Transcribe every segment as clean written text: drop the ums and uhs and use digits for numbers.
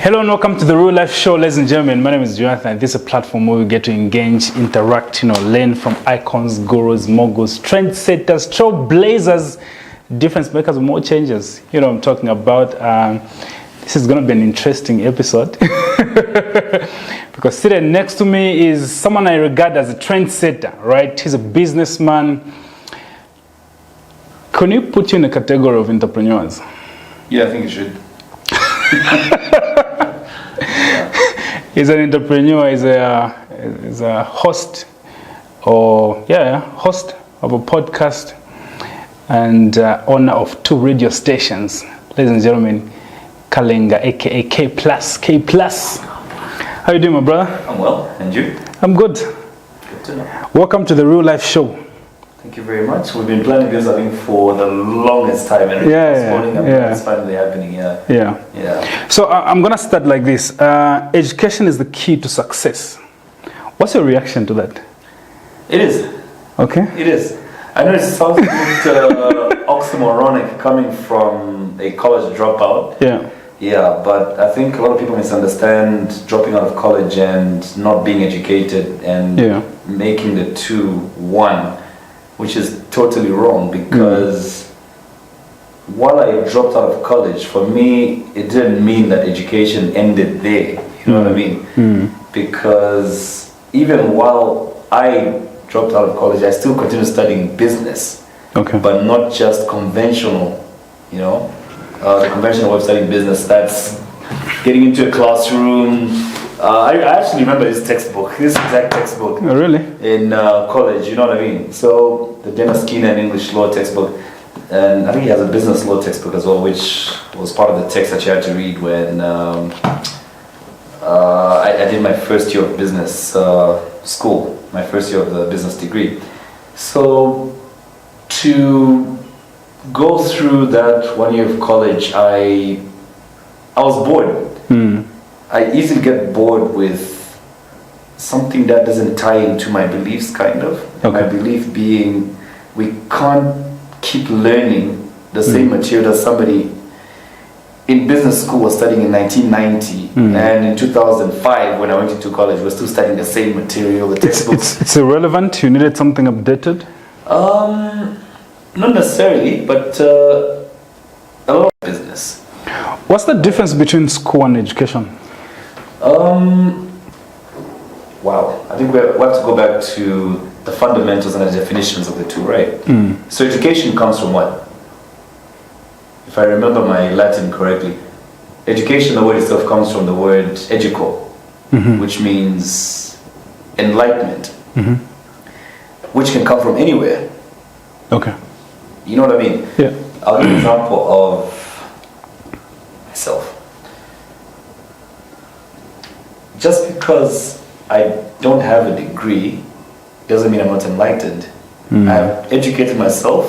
Hello and welcome to the Real Life Show, ladies and gentlemen. My name is Jonathan, and this is a platform where we get to engage, interact, learn from icons, gurus, moguls, trendsetters, trailblazers, difference makers, more changes. You know what I'm talking about. This is going to be an interesting episode because sitting next to me is someone I regard as a trendsetter, right? He's a businessman. Can you put you in a category of entrepreneurs? Yeah, I think you should. He's an entrepreneur, he's a host host of a podcast and owner of 2 radio stations. Ladies and gentlemen, Kalenga, aka K+. How you doing, my brother? I'm well, and you? I'm good. Good to know. Welcome to the Real Life Show. Thank you very much. We've been planning this, I think, for the longest time, and it's finally happening. Yeah. So I'm gonna start like this. Education is the key to success. What's your reaction to that? It is. Okay. It is. I know it sounds a bit oxymoronic coming from a college dropout. Yeah. Yeah, but I think a lot of people misunderstand dropping out of college and not being educated and making the two one, which is totally wrong, because while I dropped out of college, for me, it didn't mean that education ended there. You know what I mean? Because even while I dropped out of college, I still continued studying business, but not just conventional, the conventional way of studying business. That's getting into a classroom. I actually remember this exact textbook. Oh, really? In college, you know what I mean? So the Dennis Skinner and English law textbook, and I think he has a business law textbook as well, which was part of the text that you had to read when I did my first year of business school, my first year of the business degree. So to go through that 1 year of college, I was bored. I easily get bored with something that doesn't tie into my beliefs, kind of. My belief being we can't keep learning the same material that somebody in business school was studying in 1990, and in 2005 when I went into college we're still studying the same material, the textbooks. It's irrelevant? You needed something updated? Not necessarily, but a lot of business. What's the difference between school and education? Wow, I think we have to go back to the fundamentals and the definitions of the two, right? So education comes from what? If I remember my Latin correctly, education, the word itself, comes from the word educo, which means enlightenment, which can come from anywhere. Okay. You know what I mean? Yeah. I'll give an example of myself. Just because I don't have a degree doesn't mean I'm not enlightened. I've educated myself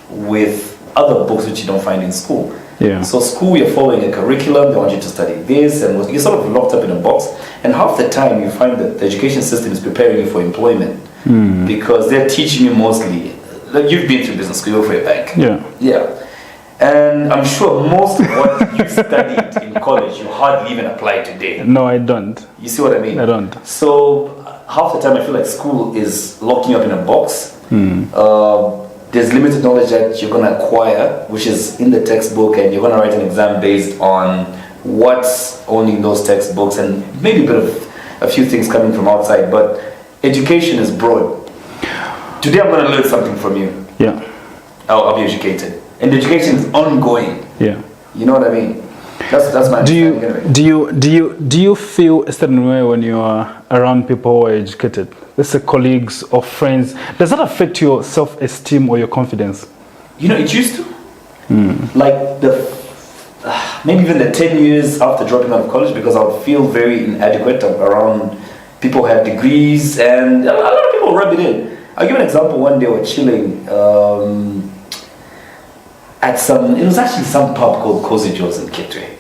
with other books which you don't find in school. Yeah. So school, you're following a curriculum, they want you to study this, and you're sort of locked up in a box. And half the time you find that the education system is preparing you for employment because they're teaching you mostly, like you've been through business school, you work for a bank. Yeah. And I'm sure most of what you studied in college, you hardly even apply today. No, I don't. You see what I mean? I don't. So half the time I feel like school is locking you up in a box. There's limited knowledge that you're going to acquire, which is in the textbook, and you're going to write an exam based on what's only in those textbooks, and maybe a few things coming from outside. But education is broad. Today I'm going to learn something from you. Yeah. I'll be educated. And education is ongoing. Yeah. You know what I mean? That's my understanding anyway. Do you feel a certain way when you are around people who are educated? Let's say colleagues or friends. Does that affect your self-esteem or your confidence? It used to. Like maybe even the 10 years after dropping out of college, because I would feel very inadequate around people who have degrees, and a lot of people rub it in. I'll give an example. One day we were chilling at it was actually some pub called Cozy Joe's in Kitwe.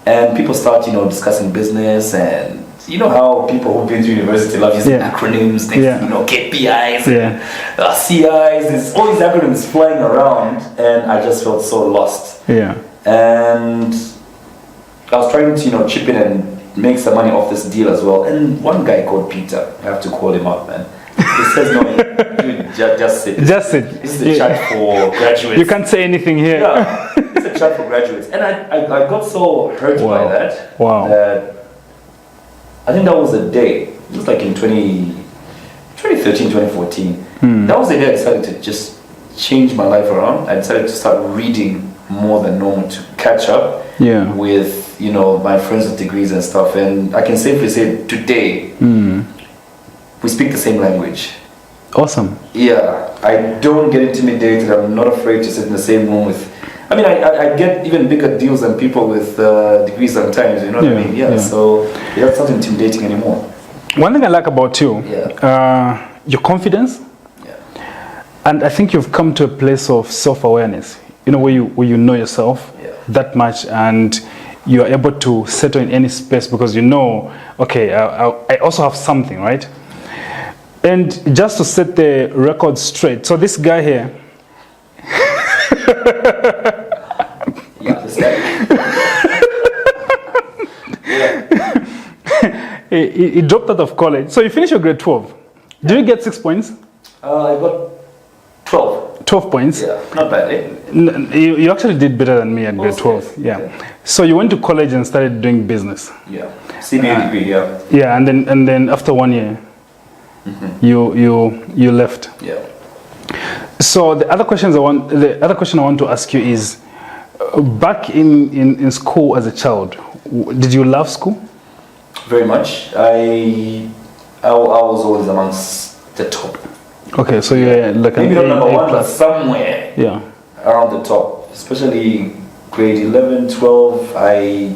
And people start, discussing business, and you know how people who've been to university love using acronyms, things, KPIs, CIs, there's all these acronyms flying around, and I just felt so lost. Yeah. And I was trying to, chip in and make some money off this deal as well. And one guy called Peter, I have to call him out, man. He says, no, dude, just sit. Just sit. This is a chat for graduates. You can't say anything here. Yeah, it's a chat for graduates. And I got so hurt by that. Wow. That I think that was the day. It was like in 2013, 2014. That was the day I decided to just change my life around. I decided to start reading more than normal to catch up with, my friends with degrees and stuff. And I can safely say today, we speak the same language. Awesome. Yeah, I don't get intimidated. I'm not afraid to sit in the same room with. I mean, I get even bigger deals than people with degrees sometimes. You know what I mean? Yeah. So that's not intimidating anymore. One thing I like about you, your confidence. Yeah. And I think you've come to a place of self-awareness. Where you know yourself that much, and you are able to settle in any space because okay, I also have something, right? And just to set the record straight, so this guy here. This guy. He dropped out of college. So you finished your grade 12. Did you get 6 points? I got 12. 12 points? Yeah, not bad, eh? You actually did better than me at grade 12. Yeah. So you went to college and started doing business. Yeah. CBA degree, yeah. Yeah, and then after 1 year, you left. Yeah. So the other question I want to ask you is, back in school as a child, did you love school? Very much. I was always amongst the top. Okay, so you're like maybe not number one, but plus. somewhere around the top. Especially grade 11, 12. I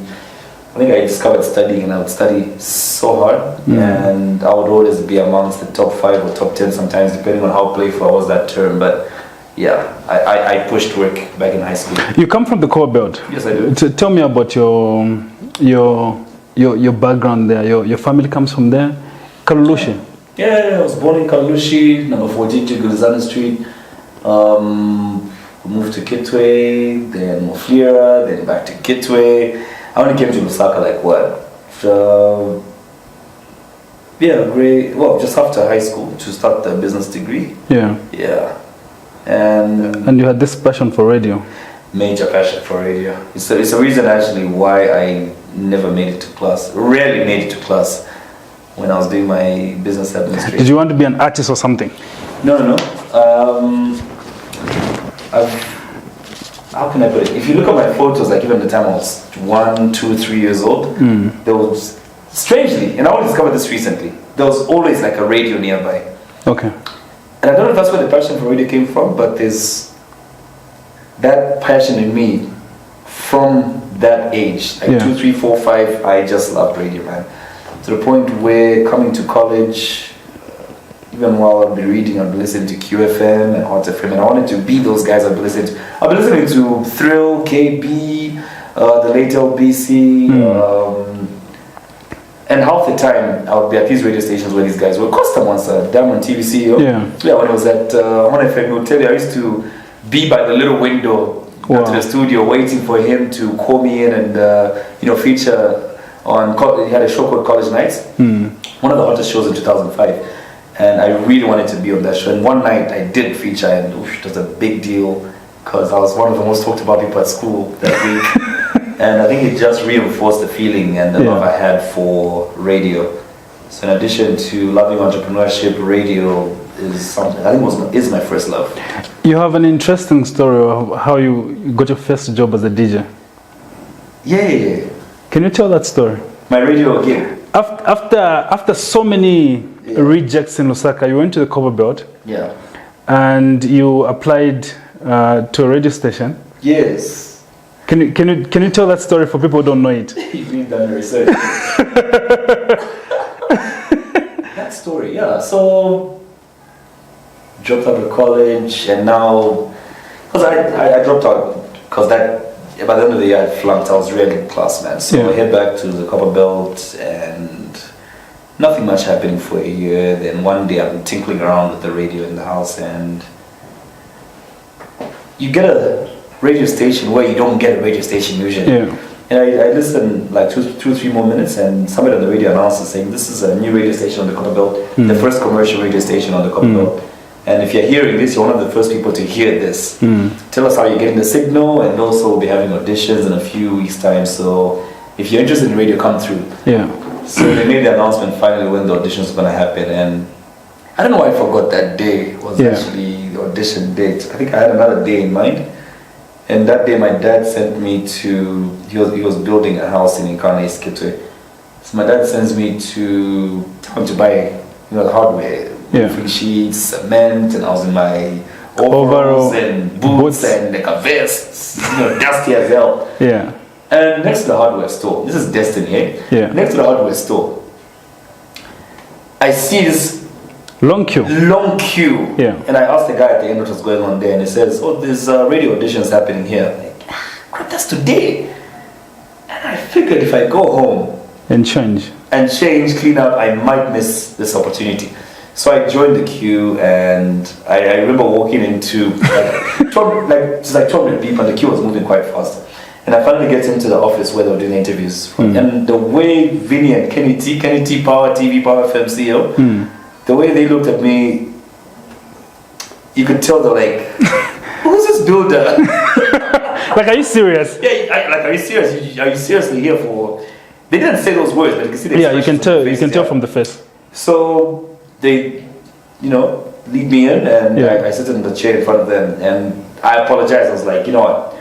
think I discovered studying, and I would study so hard, and I would always be amongst the top 5 or top 10 sometimes, depending on how playful I was that term. But yeah, I pushed work back in high school. You come from the core belt. Yes, I do. Tell me about your background there. Your family comes from there, Kalulushi. Yeah, I was born in Kalulushi, number 14 to Gulizana Street. Moved to Kitwe, then Moflira, then back to Kitwe. I only came to Lusaka just after high school to start the business degree. Yeah. Yeah. And you had this passion for radio. Major passion for radio. It's a reason actually why I never made it to class. Rarely made it to class when I was doing my business administration. Did you want to be an artist or something? No. How can I put it? If you look at my photos, like even the time I was 1, 2, 3 years old, there was, strangely, and I only discovered this recently, there was always like a radio nearby. Okay. And I don't know if that's where the passion for radio came from, but there's that passion in me from that age, like 2, 3, 4, 5, I just loved radio, man. To the point where coming to college, even while I'd be reading, I'd be listening to QFM and Hot FM, and I wanted to be those guys I'd be listening to. I'd be listening to Thrill, KB, the late LBC, and half the time I would be at these radio stations where these guys were. Costa once, Diamond TV CEO. Yeah, when I was at Hot FM, he would tell you, I used to be by the little window to the studio waiting for him to call me in and feature on. He had a show called College Nights, one of the hottest shows in 2005. And I really wanted to be on that show. And one night I did feature, and it was a big deal because I was one of the most talked about people at school that week. And I think it just reinforced the feeling and the love I had for radio. So in addition to loving entrepreneurship, radio is something I think is my first love. You have an interesting story of how you got your first job as a DJ. Yeah. Can you tell that story? My radio gig. After so many rejects in Lusaka, you went to the Copper Belt. Yeah. And you applied to a radio station. Yes. Can you tell that story for people who don't know it? You've done the research. That story, yeah. So dropped out of college, and now because I dropped out because by the end of the year I flunked. I was really in class, man. So I head back to the Copper Belt, and nothing much happening for a year. Then one day I'm tinkling around with the radio in the house, and you get a radio station where you don't get a radio station usually. And I listened like two, 3 more minutes, and somebody on the radio announced saying, "This is a new radio station on the Copperbelt, the first commercial radio station on the Copperbelt. And if you're hearing this, you're one of the first people to hear this. Tell us how you're getting the signal, and also we'll be having auditions in a few weeks' time. So if you're interested in radio, come through." Yeah. So they made the announcement finally when the auditions were going to happen, and I don't know why I forgot that day was actually the audition date. I think I had another day in mind. And that day my dad sent me to, he was building a house in Nkana, Kitwe. So my dad sends me to tell him to buy, the hardware, roofing sheets, cement, and I was in my overalls and boots and like a vest, dusty as hell. Yeah. And next to the hardware store, this is Destiny, eh? Yeah. Next to the hardware store, I see this long queue. Yeah. And I asked the guy at the end what was going on there, and he says, "Oh, there's radio auditions happening here." I'm like, crap, that's today. And I figured if I go home and change, clean up, I might miss this opportunity. So I joined the queue, and I remember walking into like 12 minute beep, and the queue was moving quite fast. And I finally get into the office where they were doing the interviews. And the way Vinny and Kenny T, Power TV, Power FM CEO, the way they looked at me, you could tell they're like, "Who's this builder?" Like, are you serious? Yeah, are you serious? Are you seriously here for? They didn't say those words, but you can see the you can tell. You can tell from the face. So they, lead me in, and I sit in the chair in front of them, and I apologize. I was like, "You know what?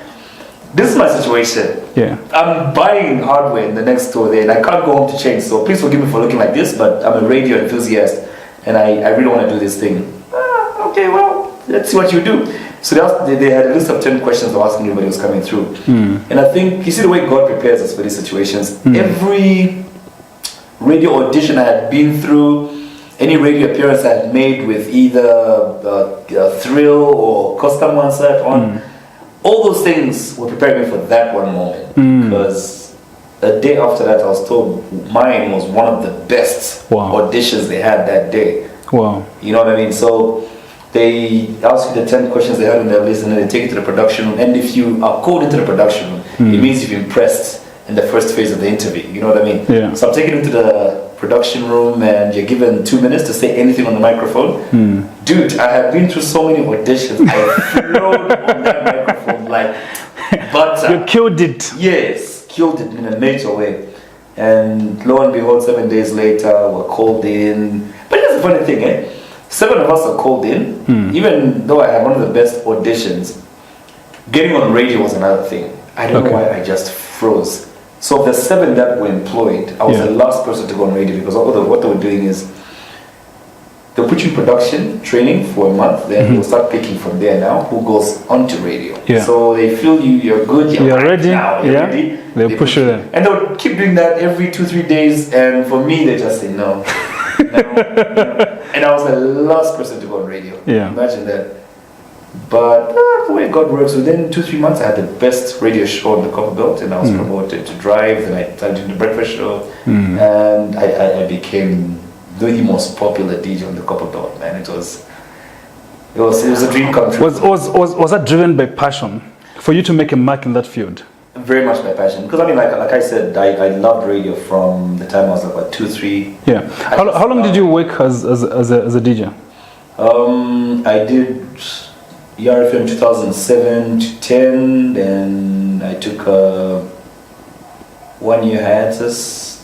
This is my situation. Yeah. I'm buying hardware in the next store there, and I can't go home to change. So please forgive me for looking like this, but I'm a radio enthusiast, and I really want to do this thing." Okay, well, let's see what you do. So they had a list of 10 questions they were asking everybody who was coming through. And I think, you see the way God prepares us for these situations. Every radio audition I had been through, any radio appearance I had made with either Thrill or Custom One Set on, all those things were preparing me for that one moment. Because a day after that, I was told mine was one of the best auditions they had that day. Wow. You know what I mean? So they ask you the 10 questions they have in their list, and then they take it to the production room. And if you are called into the production room, it means you've impressed in the first phase of the interview. You know what I mean? Yeah. So I'm taken into the production room, and you're given 2 minutes to say anything on the microphone. Dude, I have been through so many auditions. I flown on that microphone like butter. You killed it. Yes, killed it in a major way. And lo and behold, 7 days later, we're called in. But here's the funny thing, 7 of us are called in. Even though I had one of the best auditions, getting on radio was another thing. I don't know why I just froze. So of the 7 that were employed, I was the last person to go on radio, because what they were doing is they'll put you in production training for a month, then they'll start picking from there now who goes onto radio. So they feel you're good, you're ready now, you're ready. They'll push you there. And they'll keep doing that every 2-3 days, and for me they just say no. And I was the last person to go on radio. Imagine that. But the way God works, within 2-3 months I had the best radio show on the Copperbelt, and I was promoted to drive, and I started doing the breakfast show, and I became the most popular DJ on the Copperbelt, man. It was a dream come true. Was that driven by passion for you to make a mark in that field? Very much by passion, because I mean, like I said, I loved radio from the time I was like what, 2-3. Yeah. How long did you work as a DJ? I did ERFM 2007 to 10, then I took a 1 year hiatus.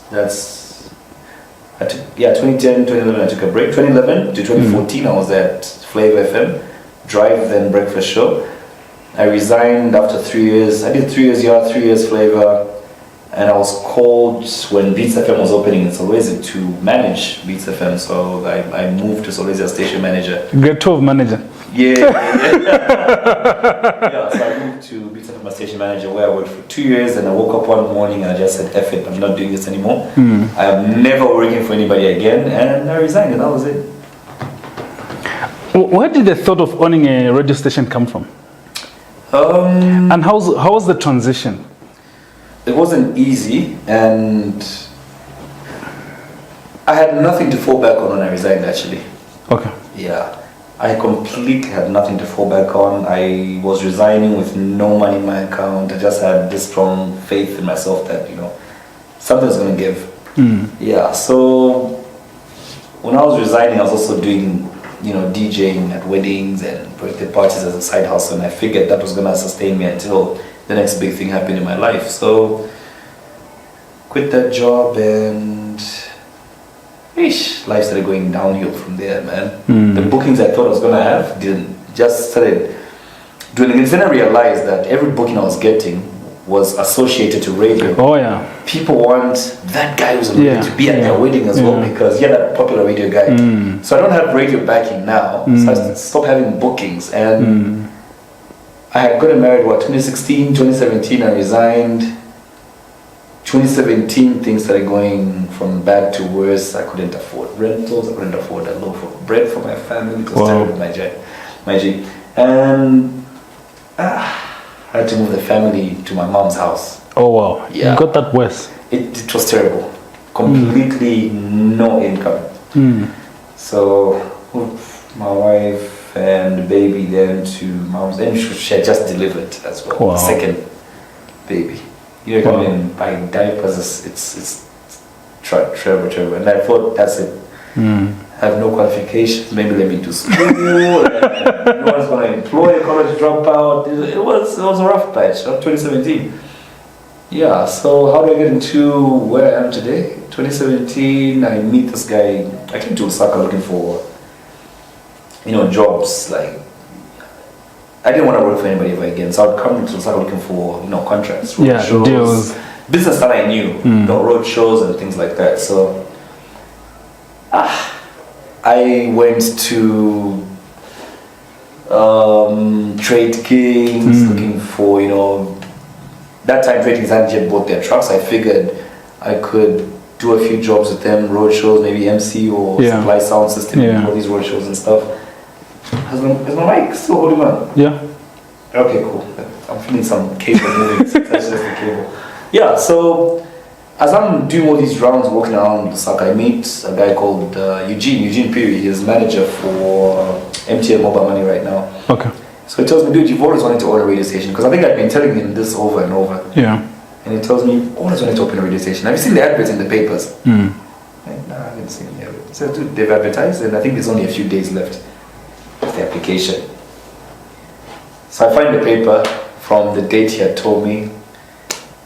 2010, 2011 I took a break. 2011 to 2014 I was at Flavor FM, Drive, then Breakfast Show. I resigned after 3 years. I did 3 years Yard, 3 years Flavor, and I was called when Beats FM was opening in Solwezi to manage Beats FM. So I moved to Solwezi as station manager. Grade 12 manager. Yeah. So I moved to Beats FM as station manager, where I worked for 2 years, and I woke up one morning and I just said, F it, I'm not doing this anymore. I am never working for anybody again, and I resigned, and that was it. Where did the thought of owning a radio station come from? And how was the transition? It wasn't easy, and I had nothing to fall back on when I resigned, actually. Okay. Yeah. I completely had nothing to fall back on. I was resigning with no money in my account. I just had this strong faith in myself that, you know, something's going to give. Yeah, so when I was resigning, I was also doing, you know, DJing at weddings and birthday parties as a side hustle, and I figured that was going to sustain me until the next big thing happened in my life. So quit that job, and life started going downhill from there, man. The bookings I thought I was going to have didn't. Just started doing it. Then I realized that every booking I was getting was associated to radio. Oh yeah. People want that guy who's on radio to be at their wedding as well, because you're that popular radio guy. So I don't have radio backing now. So I stopped having bookings, and I had gotten married 2016, 2017 I resigned. 2017 things started going from bad to worse. I couldn't afford rentals, I couldn't afford a loaf of bread for my family. It was terrible, my G. And I had to move the family to my mom's house. Oh wow. Yeah. You got that worse. It was terrible. Completely no income. So my wife and the baby then to mom's, and she had just delivered as well. Wow. Second baby. You know, come in buying diapers, it's terrible. And I thought, that's it. I have no qualifications, maybe let me do school. No one's going to employ a college dropout. It was a rough patch of 2017. Yeah, so how do I get into where I am today? 2017, I meet this guy. I came to Osaka looking for, you know, jobs. Like, I didn't want to work for anybody ever again, so I'd come to Osaka looking for, you know, contracts, road shows, deals, business that I knew, you know, road shows and things like that. So I went to Trade Kings looking for, you know, that time Trade Kings hadn't yet bought their trucks. I figured I could do a few jobs with them, road shows, maybe MC or supply sound system, all these road shows and stuff. Is my mic still holding on? Yeah. Okay, cool. I'm feeling some cable moving. That's just the cable. Yeah, so as I'm doing all these rounds, walking around Osaka, I meet a guy called Eugene Piri. He's manager for MTN Mobile Money right now. Okay. So he tells me, dude, you've always wanted to own a radio station. Because I think I've been telling him this over and over. Yeah. And he tells me, you've always wanted to open a radio station. Have you seen the adverts in the papers? Like, nah, I haven't seen the adverts. He said, dude, they've advertised, and I think there's only a few days left of the application. So I find the paper from the date he had told me,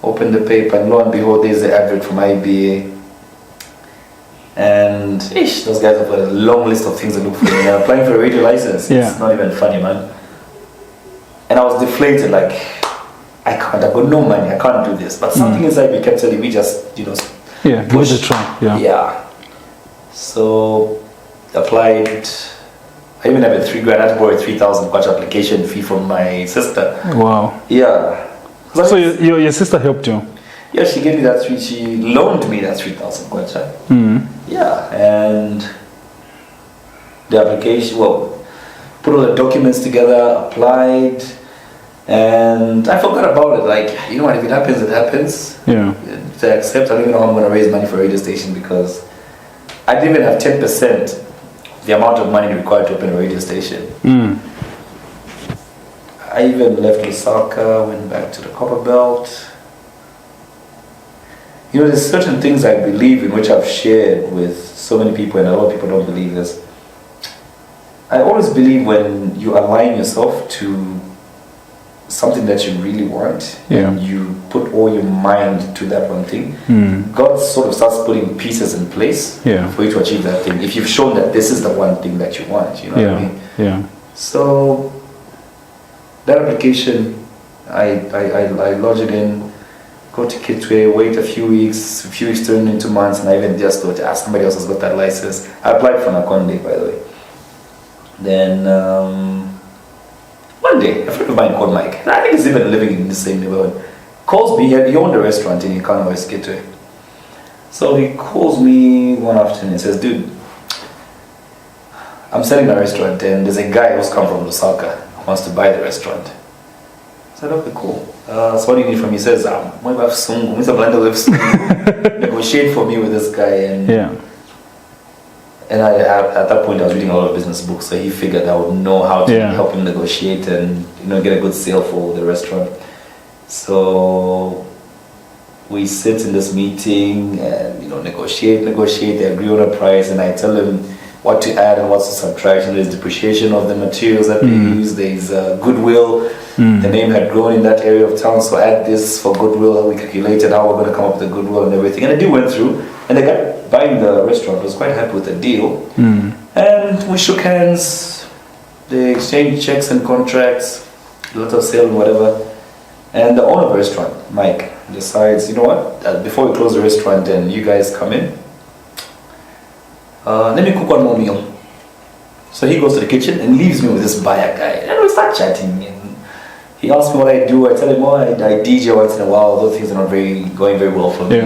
open the paper, and lo and behold, there's the advert from IBA. And those guys have got a long list of things to look for. They're applying for a radio license. It's not even funny, man. And I was deflated, like, I can't, I've got no money, I can't do this. But something inside me kept telling me, just, you know, give it a try. Yeah. So applied. I even have a $3,000. I had to borrow a 3,000 kwacha application fee from my sister. Wow. Yeah. So your sister helped you? Yeah, she gave me that she loaned me that 3,000 kwacha. Yeah, and the application, put all the documents together, applied, and I forgot about it. Like, you know what, if it happens, it happens. Yeah. To accept, I don't even know how I'm going to raise money for a radio station, because I didn't even have 10% the amount of money required to open a radio station. I even left Osaka, went back to the Copper Belt. You know, there's certain things I believe in which I've shared with so many people, and a lot of people don't believe this. I always believe when you align yourself to something that you really want, and you put all your mind to that one thing, God sort of starts putting pieces in place for you to achieve that thing. If you've shown that this is the one thing that you want, you know what I mean? Yeah. So that application, I lodge it in, go to Kitwe, wait a few weeks turned into months, and I even just thought, somebody else has got that license. I applied for Nakonde, by the way. Then one day, a friend of mine called Mike, I think he's even living in the same neighborhood, calls me. He owned a restaurant in Ikano West Gateway. So he calls me one afternoon and says, dude, I'm selling a restaurant, and there's a guy who's come from Osaka who wants to buy the restaurant. I said, okay, cool. So what do you need from me? He says, negotiate for me with this guy. And And at that point I was reading a lot of business books, so he figured I would know how to help him negotiate and get a good sale for the restaurant. So we sit in this meeting and negotiate. They agree on a price, and I tell them what to add and what to subtract. And there's depreciation of the materials that they use. There's goodwill. The name had grown in that area of town, so add this for goodwill. We calculated how we're going to come up with the goodwill and everything. And the deal went through, and the guy buying the restaurant was quite happy with the deal. And we shook hands. They exchanged checks and contracts, a lot of sale and whatever. And the owner of the restaurant, Mike, decides, you know what, before we close the restaurant and you guys come in, let me cook one more meal. So he goes to the kitchen and leaves me with this buyer guy. And we start chatting. And he asks me what I do. I tell him, I DJ once in a while. Those things are not going very well for me.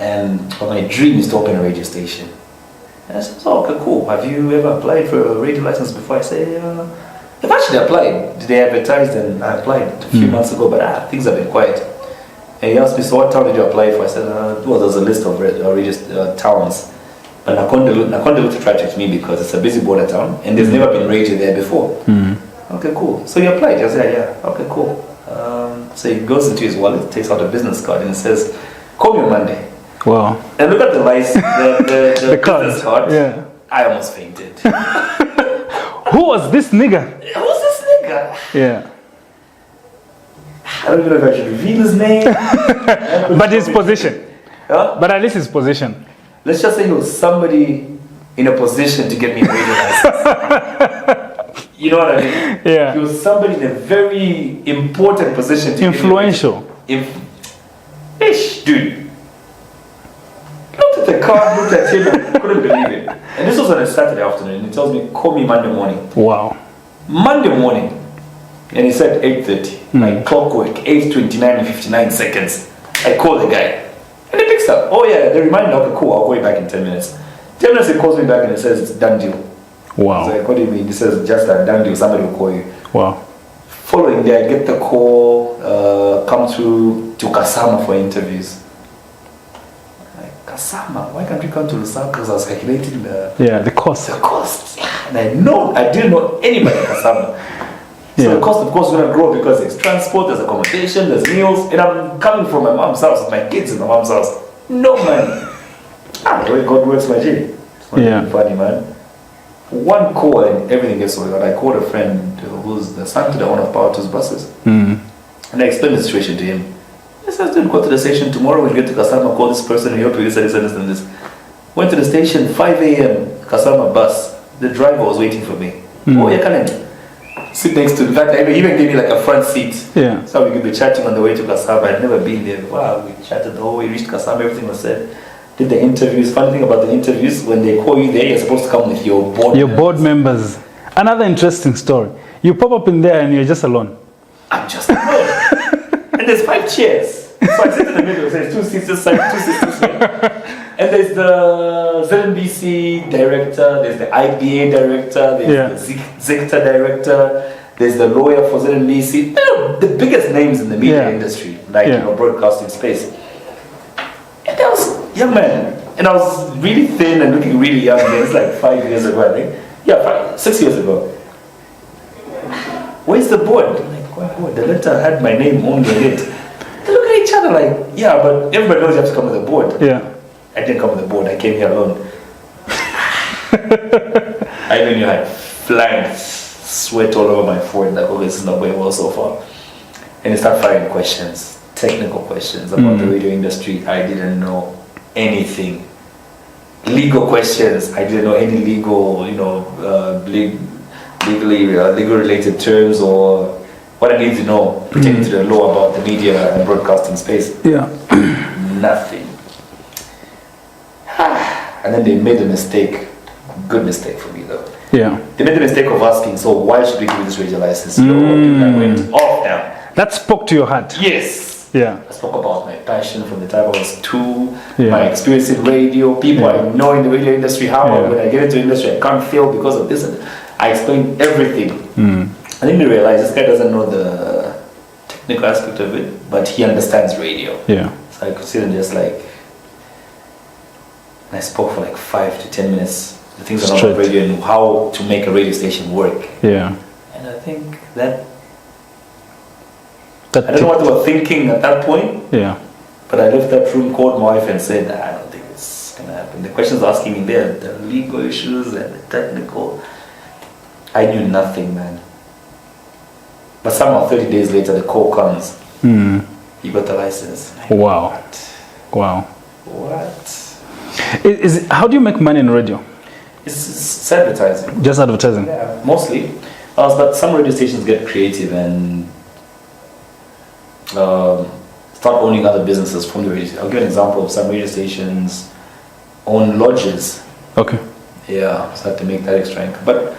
And my dream is to open a radio station. And I said, okay, cool. Have you ever applied for a radio license before? I say, I've actually applied. They advertised and I applied a few months ago, but things have been quiet. And he asked me, so what town did you apply for? I said, well, there's a list of radio towns. But Nakonde looked attractive to me because it's a busy border town and there's never been radio there before. Okay, cool. So you applied? I said, yeah. Okay, cool. So he goes into his wallet, takes out a business card and says, call me on Monday. Wow. And look at the license, the business card. Yeah. I almost fainted. Who was this nigga? Who's this nigga? Yeah. I don't even know if I should reveal his name. But his position. Huh? But at least his position. Let's just say he was somebody in a position to get me a radio license. You know what I mean? Yeah. He was somebody in a very important position to influential. Ish, dude. Looked at the card, looked at him, couldn't believe it. And this was on a Saturday afternoon. He tells me, call me Monday morning. Wow. Monday morning. And he said 8:30. Like clockwork, 8:29 and 59 seconds. I call the guy. And he picks up. Oh yeah, they remind me, okay, cool, I'll call you back in 10 minutes. 10 minutes he calls me back and he says, it's done deal. Wow. So I call him, he says, just a done deal, somebody will call you. Wow. Following day, I get the call, come to Kasama for interviews. Like, Kasama? Why can't you come to Lusaka? Because I was calculating the cost. The cost. And I didn't know anybody in Kasama. So the cost, of course, is going to grow because there's transport, there's accommodation, there's meals. And I'm coming from my mom's house, with my kids in my mom's house. No money. The way God works magic. It's not funny, man. One call and everything gets sorted out. I called a friend who's the son to the owner of Power 2's buses. And I explained the situation to him. I said, dude, go to the station tomorrow. We'll get to Kasama, call this person, and help you this and this. Went to the station, 5 a.m., Kasama bus. The driver was waiting for me. Oh, yeah, can sit next to, in fact, I even gave me like a front seat. Yeah. So we could be chatting on the way to Kasama. I'd never been there. Wow, we chatted the whole way, reached Kasama, everything was said. Did the interviews. Funny thing about the interviews, when they call you there, you're supposed to come with your board members. Another interesting story. You pop up in there and you're just alone. I'm just alone. And there's 5 chairs. So I sit in the middle. There's 2 seats this side, 2 seats this way. And there's the ZNBC director, there's the IBA director, there's the ZICTA director, there's the lawyer for ZNBC. The biggest names in the media industry, like broadcasting space. And there was young man, and I was really thin and looking really young. It's like 5 years ago, I think. 6 years ago. Where's the board? I'm like, what board? The letter had my name only in it. They look at each other like, yeah, but everybody knows you have to come with a board. Yeah. I didn't come with a board. I came here alone. I even knew I had flying sweat all over my forehead. Like, oh, this is not going well so far. And they start firing questions, technical questions about the radio industry. I didn't know anything. Legal questions. I didn't know any legal, legal related terms or what I need to know pertaining to the law about the media and broadcasting space. Yeah. Nothing. And then they made a mistake, good mistake for me though. Yeah. They made the mistake of asking, so why should we give you this radio license? I went off now. That spoke to your heart. Yes. Yeah. I spoke about my passion from the time I was 2, my experience in radio, people I know in the radio industry, how when I get into the industry I can't fail because of this. And I explained everything. I think they realized this guy doesn't know the technical aspect of it, but he understands radio. Yeah. So I could sit and just like, And I spoke for like 5 to 10 minutes. The things around Straight. radio and how to make a radio station work. Yeah. And I think that I don't know what they were thinking at that point. Yeah. But I left that room, called my wife and said, I don't think it's going to happen. The questions asking me there, the legal issues and the technical, I knew nothing, man. But somehow 30 days later, the call comes. You got the license. Wow. Wow. What? How do you make money in radio? It's advertising. Just advertising? Yeah, mostly. But some radio stations get creative and start owning other businesses from the radio station. I'll give an example of some radio stations own lodges. Okay. Yeah, so I have to make that extra income. But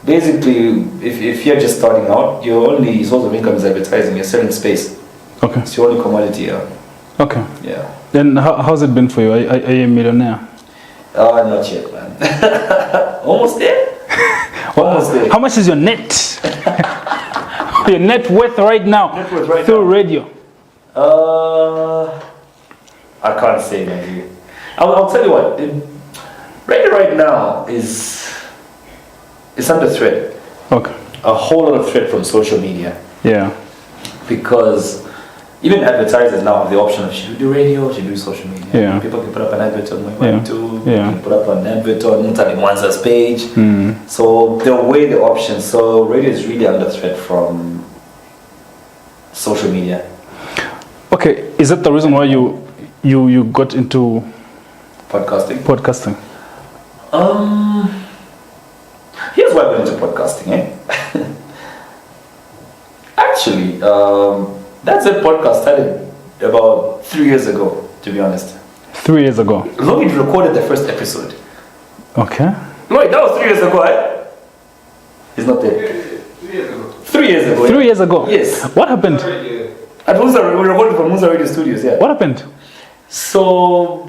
basically, if you're just starting out, your only source of income is advertising. You're selling space. Okay. It's your only commodity. Yeah. Okay. Yeah. Then how's it been for you? Are you a millionaire? Not yet, man. Almost there. Almost there. How much is your net? Your net worth right now? Net worth right through now. radio. I can't say, man. I'll tell you what. Radio right now is under threat. Okay. A whole lot of threat from social media. Yeah. Because even advertisers now have the option of should we do radio, should we do social media. Yeah. People can put up an advert on my Yeah. YouTube, Yeah. can put up an advert on Mutali Mwanza's page. So they'll weigh the options. So radio is really under threat from social media. Okay. Is that the reason why you got into Podcasting. Here's why I got into podcasting, Actually, that's a podcast started about 3 years ago, to be honest. 3 years ago. Lloyd recorded the first episode. Okay. Lloyd, that was 3 years ago, He's not there. 3 years ago. 3 years ago. 3 years ago? Yes. What happened? At Munza, we recorded from Munza Radio Studios, yeah. What happened? So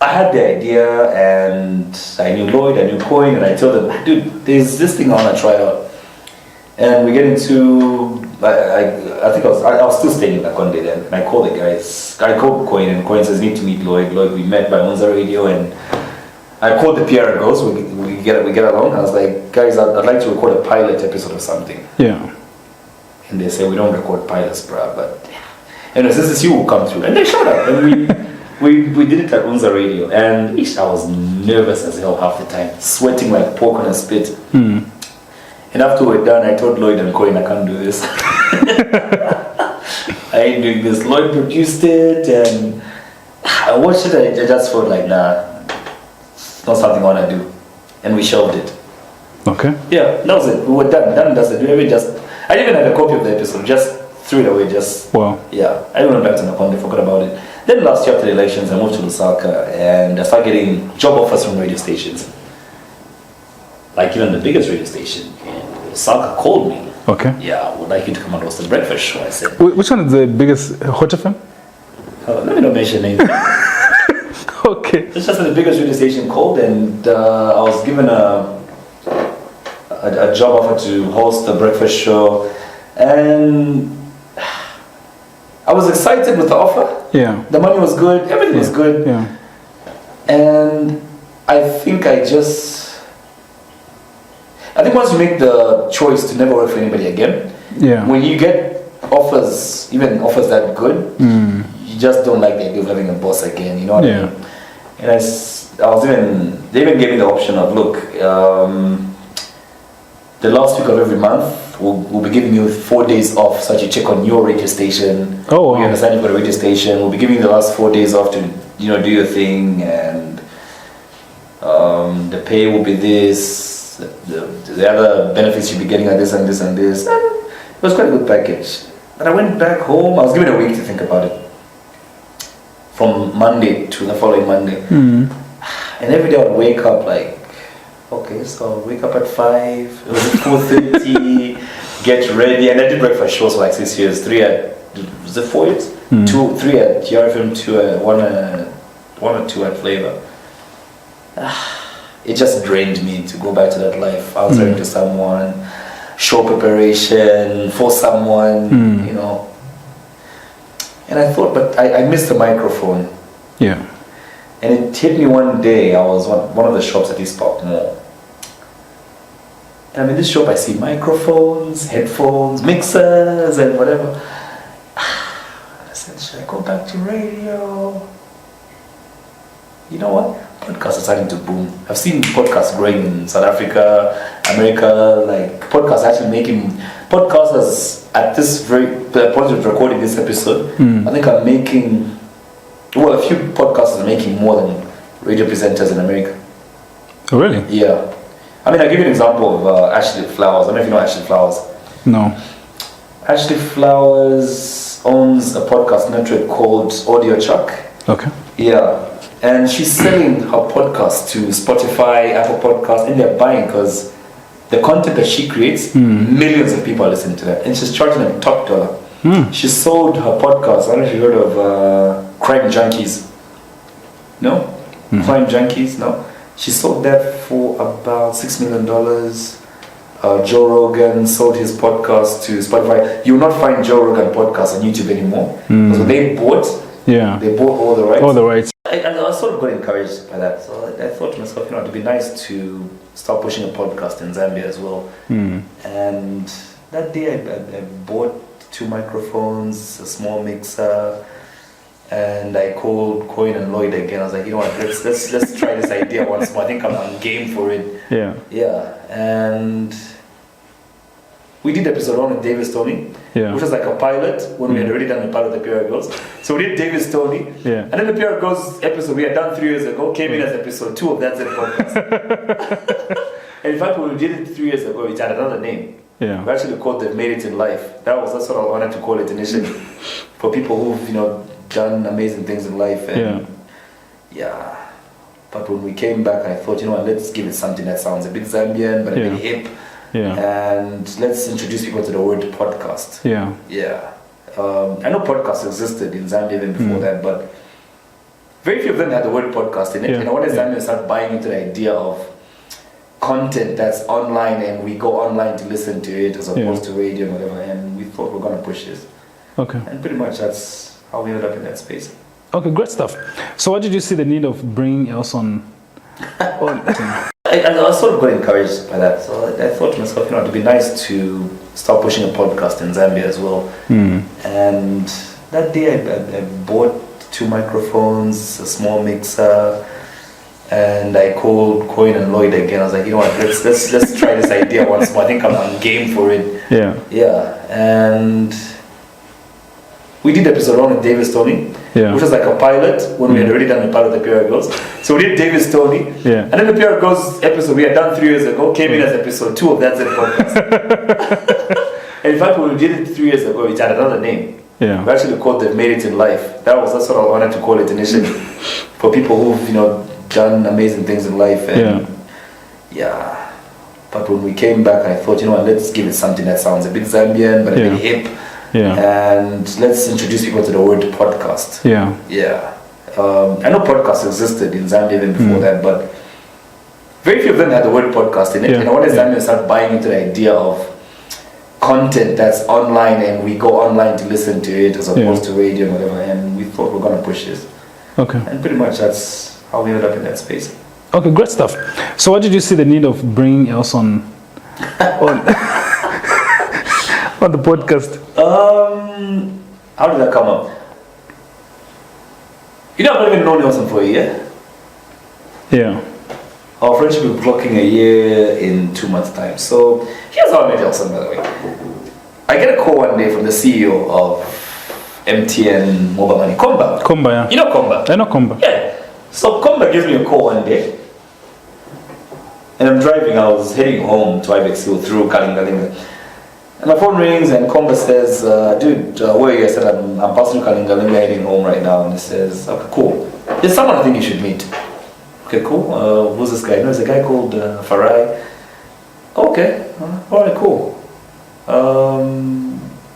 I had the idea and I knew Lloyd, I knew Coin, and I told them, dude, there's this thing I want to try out. And we get into, I think I was still staying in Nakonde then, and I called the guys. I called Coin, and Coin says, need to meet Lloyd. Lloyd, we met by Munza Radio, and I called the PR girls, we get along. I was like, guys, I'd like to record a pilot episode or something. Yeah. And they say, we don't record pilots, bruh, but anyway, this is you who come through. And they showed up, and we did it at Unza Radio, and I was nervous as hell half the time, sweating like pork on a spit. And after we're done, I told Lloyd and Coin, I can't do this. I ain't doing this. Lloyd produced it, and I watched it, and I just felt like, nah, it's not something I want to do. And we shelved it. Okay. Yeah, that was it. We were done. Done, that's it. I didn't even have a copy of the episode, just threw it away, Wow. Yeah, I went back to Nakonde, forgot about it. Then last year after the elections, I moved to Lusaka and I started getting job offers from radio stations. Like even the biggest radio station in Lusaka called me. Okay. Yeah, I would like you to come and host the breakfast show. I said, Which one is the biggest? Hot FM? let me not mention names. Okay. It's just that the biggest radio station called and I was given a job offer to host the breakfast show. And I was excited with the offer. Yeah. The money was good, everything was good. Yeah. And I think once you make the choice to never work for anybody again, when you get offers, even offers that good, you just don't like the idea of having a boss again, you know what I mean? And they even gave me the option of, look, the last week of every month, we'll be giving you 4 days off so that you check on your radio station. Oh, wow. We understand you've got a radio station. We'll be giving you the last 4 days off to, do your thing, and the pay will be this. The other benefits you'll be getting are this and this and this. And it was quite a good package. But I went back home. I was given a week to think about it. From Monday to the following Monday. And every day I would wake up like, okay, so I'll wake up at 5, it was at 4:30, get ready, and I did breakfast shows for like 6 years, 3 at, was it 4 years? 3 at TRFM, 2 at, 1 or 2 at Flavor. It just drained me to go back to that life, answering to someone, show preparation for someone, And I thought, but I missed the microphone. Yeah. And it hit me one day. I was one of the shops at East Park Mall. And I'm in this shop, I see microphones, headphones, mixers, and whatever. I said, should I go back to radio? You know what? Podcasts are starting to boom. I've seen podcasts growing in South Africa, America, like podcasters at this very point of recording this episode, I think are making, a few podcasters are making more than radio presenters in America. Oh, really? Yeah. I mean, I'll give you an example of Ashley Flowers. I don't know if you know Ashley Flowers. No. Ashley Flowers owns a podcast network called Audio Chuck. Okay. Yeah. And she's selling her podcast to Spotify, Apple Podcasts, and they're buying because the content that she creates, millions of people are listening to that. And she's charging them top dollar. She sold her podcast, I don't know if you heard of Crime Junkies. No? Crime Junkies? No? She sold that for about $6 million. Joe Rogan sold his podcast to Spotify. You will not find Joe Rogan podcast on YouTube anymore. Because when they bought all the rights. All the rights. I sort of got encouraged by that. So I thought to myself, it'd be nice to start pushing a podcast in Zambia as well. And that day I bought 2 microphones, a small mixer, and I called Coin and Lloyd again. I was like, you know what, let's try this idea once more. I think I'm game for it. Yeah. And we did episode 1 with Davis Tony, which was like a pilot when we had already done the pilot of the PR Girls. So we did Davis Tony, and then the PR Girls episode we had done 3 years ago came in as episode 2 of That's It podcast. And in fact, when we did it 3 years ago, it had another name. We actually called it Made It in Life. That's what I wanted to call it initially, for people who've done amazing things in life. And but when we came back, I thought, let's give it something that sounds a bit Zambian but a bit hip. And let's introduce people to the word podcast. I know podcasts existed in Zambia even before that, but very few of them had the word podcast in it. And I wanted Zambia to start buying into the idea of content that's online, and we go online to listen to it as opposed to radio and whatever. And we thought we're going to push this. Okay. And pretty much that's how we ended up in that space. Okay, great stuff. So why did you see the need of bringing Elson on? I sort of got encouraged by that. So I thought to myself, it'd be nice to start pushing a podcast in Zambia as well. And that day I bought 2 microphones, a small mixer, and I called Coin and Lloyd again. I was like, you know what, let's try this idea once more. I think I'm game for it. And we did episode 1 with Davis Tony, which was like a pilot when we had already done the pilot of the PR Girls. So we did Davis Tony, and then the PR Girls episode we had done 3 years ago came in as episode 2 of That's It podcast. And in fact, when we did it 3 years ago, it had another name. We actually called it Made It in Life. That's what I wanted to call it initially, for people who've done amazing things in life. And but when we came back, I thought, let's give it something that sounds a bit Zambian but a bit hip. And let's introduce people to the word podcast. I know podcasts existed in Zambia even before that, but very few of them had the word podcast in it. And I wanted Zambia to start buying into the idea of content that's online, and we go online to listen to it as opposed to radio and whatever. And we thought we're going to push this. Okay. And pretty much that's how we ended up in that space. Okay, great stuff. So why did you see the need of bringing Elson on the podcast? How did that come up? I've not even known Elson for a year. Our friendship is blocking a year in 2 months' time. So here's how I met Elson, by the way. I get a call one day from the CEO of MTN Mobile Money, Komba. Komba, You know Komba? I know Komba. So Komba gives me a call one day, and I'm driving. I was heading home to Ibex Hill through Kalingalinga. And my phone rings and Komba says, dude, where are you? I said, I'm passing Kalingalinga, heading home right now. And he says, okay, cool. There's someone I think you should meet. Okay, cool. Who's this guy? No, there's a guy called Farai. Okay, alright, cool.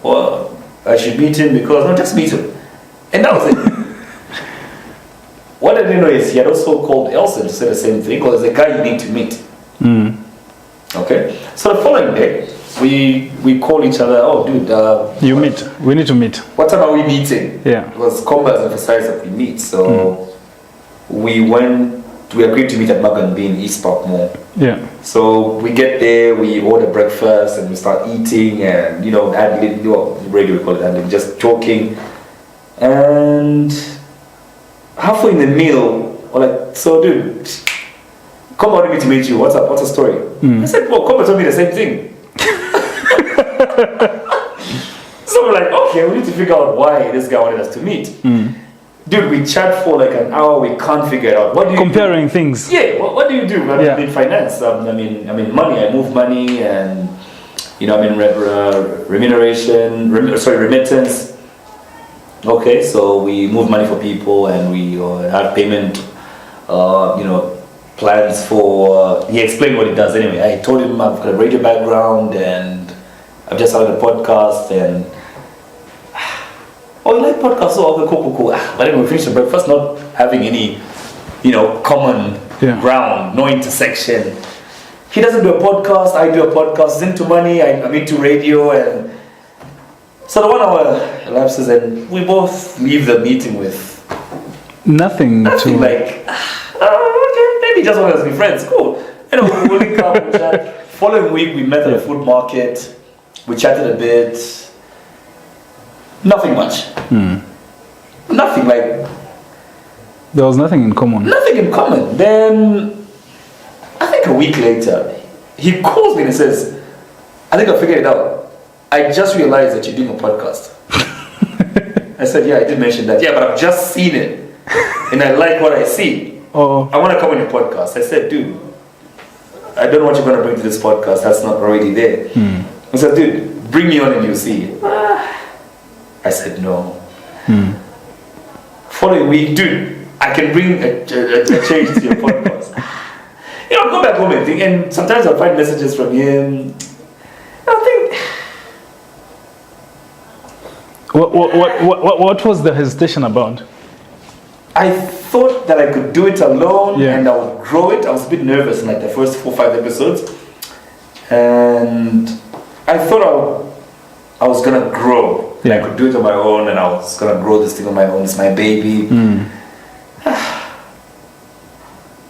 Well, I should meet him because, no, just meet him. And that was it. What I didn't know is he had also called Elson to say the same thing, because there's a guy you need to meet. Okay, so the following day, we call each other, oh dude, you meet, we need to meet. What time are we meeting? Because Komba has emphasized that we meet, so we agreed to meet at Muggan B in East Park Mall. Yeah. So we get there, we order breakfast, and we start eating, and radio we call it ad-lib, just talking. And halfway in the meal, we're like, so dude, come wanted me to meet you. What's up? What's the story? I said, well, come and tell me the same thing. So we're like, okay, we need to figure out why this guy wanted us to meet. Dude, we chat for like an hour. We can't figure it out. What do you comparing things? Yeah. What do you do? I'm in finance. I mean money. I move money, and I'm in remittance. Okay, so we move money for people, and we have payment. Plans for. He explained what he does anyway. I told him I've got a radio background, and I've just started a podcast, and. Oh, you like podcasts? Oh, okay, cool. But then we finished the breakfast, not having any, common ground, no intersection. He doesn't do a podcast, I do a podcast. He's into money, I'm into radio, and so the 1 hour elapses, and we both leave the meeting with nothing to like. Okay, maybe he just want us to be friends. Cool. We link up, we chat. Following week, we met at a food market. We chatted a bit. Nothing much. Nothing, like. There was nothing in common. Nothing in common. Then, I think a week later, he calls me and says, I think I figured it out. I just realized that you're doing a podcast. I said, yeah, I did mention that. Yeah, but I've just seen it. And I like what I see. Oh. I want to come on your podcast. I said, dude, I don't know what you're going to bring to this podcast. That's not already there. I said, dude, bring me on and you'll see. I said no. Following week, dude, I can bring a change to your podcast. I'll go back home and think, and sometimes I'll find messages from him. I'll think. What was the hesitation about? I thought that I could do it alone and I would grow it. I was a bit nervous in like the first 4 or 5 episodes, and I thought I was gonna grow. I could do it on my own, and I was gonna grow this thing on my own. It's my baby.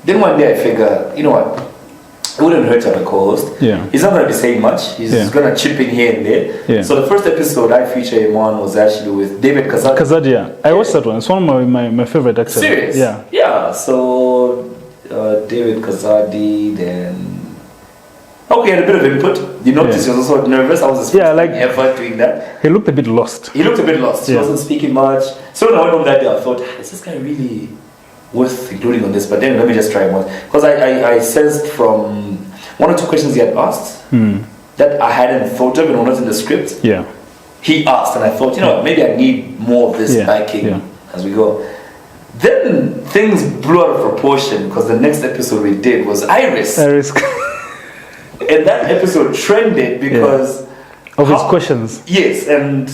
Then one day I figured, you know what? It wouldn't hurt to have a co-host. He's not gonna be saying much. He's gonna chip in here and there. So the first episode I featured him on was actually with David Kazadi. Kazadi, I watched that one. It's one of my favorite actors. Serious? Yeah. So David Kazadi, then. Okay, had a bit of input. You notice he was also nervous. I was his first time ever doing that. He looked a bit lost. He wasn't speaking much. So when I went home that day, I thought, is this guy really worth including on this? But then let me just try once. Because I sensed from 1 or 2 questions he had asked that I hadn't thought of and were not in the script. He asked, and I thought, maybe I need more of this backing as we go. Then things blew out of proportion because the next episode we did was Iris. And that episode trended because of his questions. Yes, and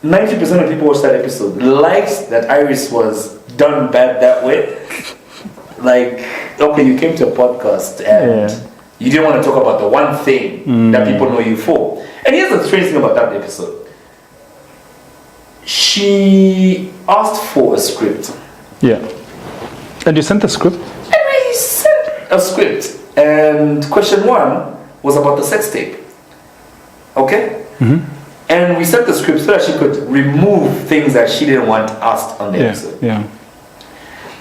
90% of people watched that episode liked that Iris was done bad that way. Like, okay, you came to a podcast and you didn't want to talk about the one thing that people know you for. And here's the strange thing about that episode. She asked for a script. And you sent the script? And I sent a script. And question 1 was about the sex tape. Okay? And we sent the script so that she could remove things that she didn't want asked on the episode.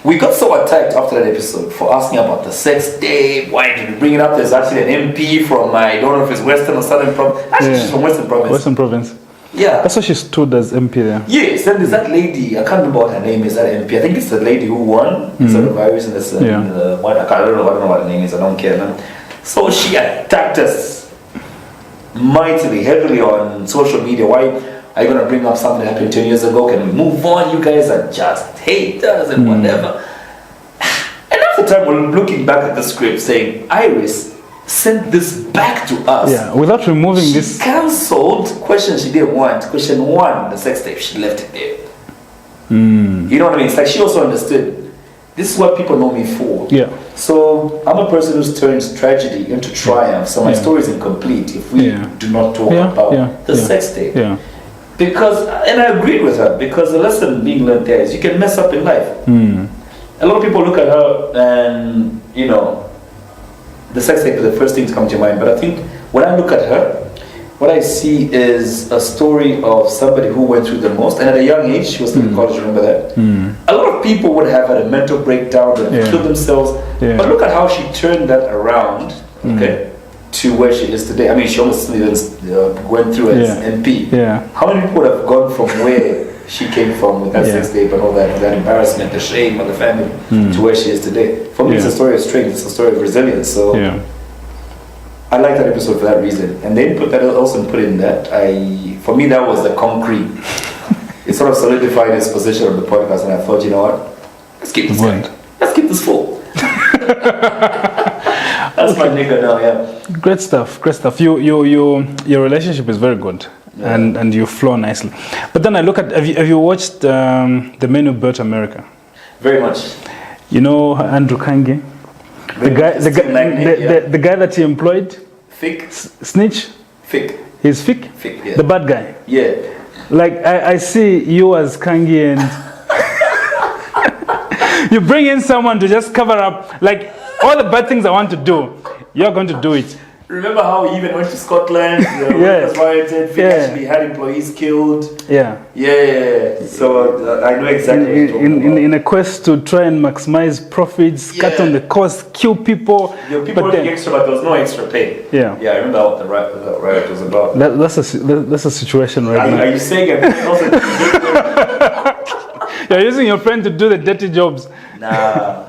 We got so attacked after that episode for asking about the sex tape. Why did we bring it up? There's actually an MP from, I don't know if it's Western or Southern Province. Actually, she's from Western Province. Western Province. Yeah. That's why she stood as MP there. Yes, and there's that lady, I can't remember what her name is, that MP. I think it's the lady who won instead of Iris in this. I don't know what her name is, I don't care. Man. So she attacked us mightily, heavily on social media. Why are you going to bring up something that happened 10 years ago? Can we move on? You guys are just haters and whatever. And after time, we're looking back at the script saying, Iris sent this back to us. Without removing this. She cancelled question she didn't want. Question 1, the sex tape, she left it there. You know what I mean? It's like she also understood this is what people know me for. So I'm a person who turns tragedy into triumph. So my story is incomplete if we do not talk about the sex tape. Because, and I agreed with her, because the lesson being learned there is you can mess up in life. a lot of people look at her and, the sex tape is the first thing to come to your mind. But I think when I look at her, what I see is a story of somebody who went through the most. And at a young age, she was still in college, remember that? A lot of people would have had a mental breakdown, would have killed themselves. Yeah. But look at how she turned that around, okay, to where she is today. I mean, she almost even went through as MP. Yeah. How many people would have gone from where she came from with that sex tape and all that embarrassment, the shame of the family, to where she is today? For me, it's a story of strength. It's a story of resilience. So I like that episode for that reason. And the input that Elson put in that, for me, that was the concrete. It sort of solidified his position on the podcast, and I thought, you know what? Let's keep this going. Let's keep this full. That's my nigga now, yeah. Great stuff. Your relationship is very good. Yeah. And you flow nicely. But then I look at, have you watched The Men Who Built America? Very much. You know Andrew Kangi? The guy that he employed? Fick. Snitch? Fick. He's Fick? Fick, yeah. The bad guy? Yeah. Like, I see you as Kangi and you bring in someone to just cover up, like, all the bad things I want to do, you're going to do it. Remember how he even went to Scotland? Was rioted. Fick actually had employees killed. Yeah. So I know exactly. In a quest to try and maximize profits, cut on the cost, kill people. People were getting extra, but there was no extra pay. Yeah. I remember what the riot was about. That's a situation right now. Are you saying it? You're using your friend to do the dirty jobs. Nah.